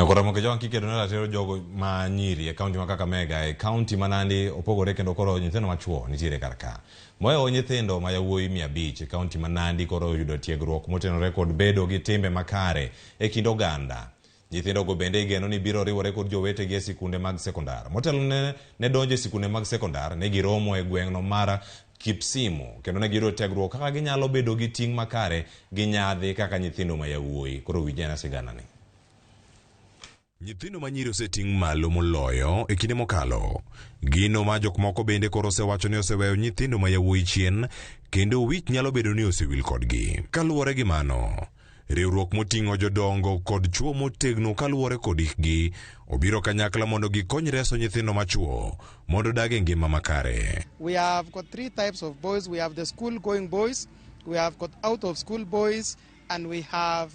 Ramogi jonki kedo na ratiro jogo ma nyiri e kaunti ma Kakamega e kaunti ma Nandi opogore kendo koro nyithindo machuo nitiere karka. Moyo nyithindo ma yawuoyi 500 e kaunti ma Nandi koro yudo tiegruok motenore kod bedo gi timbe makare e kind oganda. Nyithindo go bende igeno ni biro riwore kod jowetegi e sikunde mag sekondar. Motelo ne donjo e sikunde mag sekondar ne giromo e gweng'no mar Kipsimu kendo ne giro tiegruok kaka ginyalo bedo gi ting' makare gi nyadhi kaka nyithindo ma yawuoyi. Koro wijana sigana ni. Nyithindo manyiri oseting' malo moloyo e kinde mokalo. Gino ma jok moko bende koro osewacho ni oseweyo nyithindo ma yawuoyi chien kendo wich nyalo bedo ni osewil kodgi. Kaluwore gi mano, riwruok moting'o jodongo kod chuo motegno kaluwore kod hikgi obiro kanyakla mondo gikony reso nyithindo machuo mondo dag e ngima makare. We have got 3 types of boys. We have the school going boys, we have got out of school boys, and we have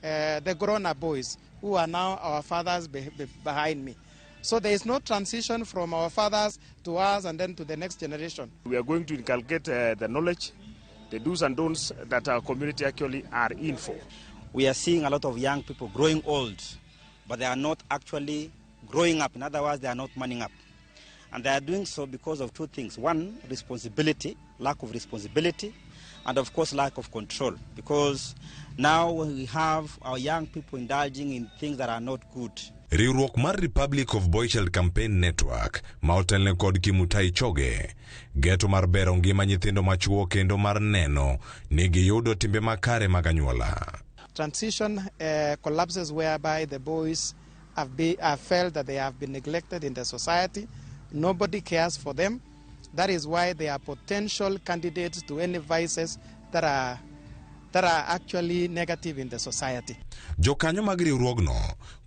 the grown-up boys who are now our fathers behind me. So there is no transition from our fathers to us and then to the next generation. We are going to inculcate the knowledge, the do's and don'ts that our community actually are in for. We are seeing a lot of young people growing old, but they are not actually growing up. In other words, they are not manning up. And they are doing so because of 2 things. 1, responsibility, lack of responsibility, and of course lack of control. Because now we have our young people indulging in things that are not good. Riwruok mar Republic of Boy Child Campaign Network ma otelne kod Kimutai Choge geto mar bero ngima nyithindo machuo kendo mar neno ni giyudo timbe makare mag anyuola. Transition collapses whereby the boys have felt that they have been neglected in the society. Nobody cares for them. That is why they are potential candidates to any vices that are actually negative in the society. Jokanyo mag riwruogno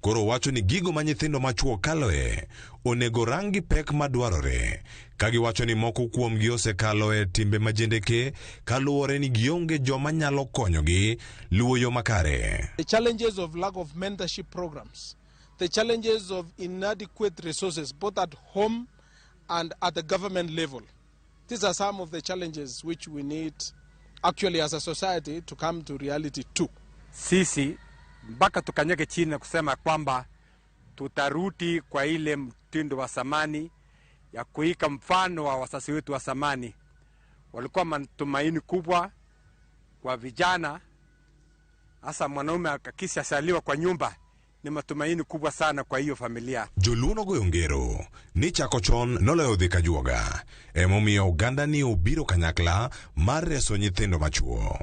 koro wacho ni gigo ma nyithindo machuo kaloe onego rangi pek madwarore ka giwacho ni moko kuomgi osekaloe timbe majendeke kaluwore ni gionge joma nyalo konyogi luwo yo makare. The challenges of lack of mentorship programs, the challenges of inadequate resources both at home and at the government level. These are some of the challenges which we need actually as a society to come to reality too. Sisi mpaka tukanyage chini na kusema kwamba tutarudi kwa ile mtindo wa zamani ya kuika mfano wa wasasi wetu wa zamani. Walikuwa matumaini kubwa kwa vijana, hasa mwanaume akakisha saliwa kwa nyumba ni matumaini kubwa sana kwa hiyo familia. Joluno goyongero ni chakochon noloyo dhika juoga emomiyo oganda ni obiro kanyakla mar reso nyithindo machuo.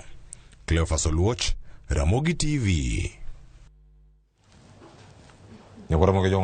Cleophas Oluoch, Ramogi TV.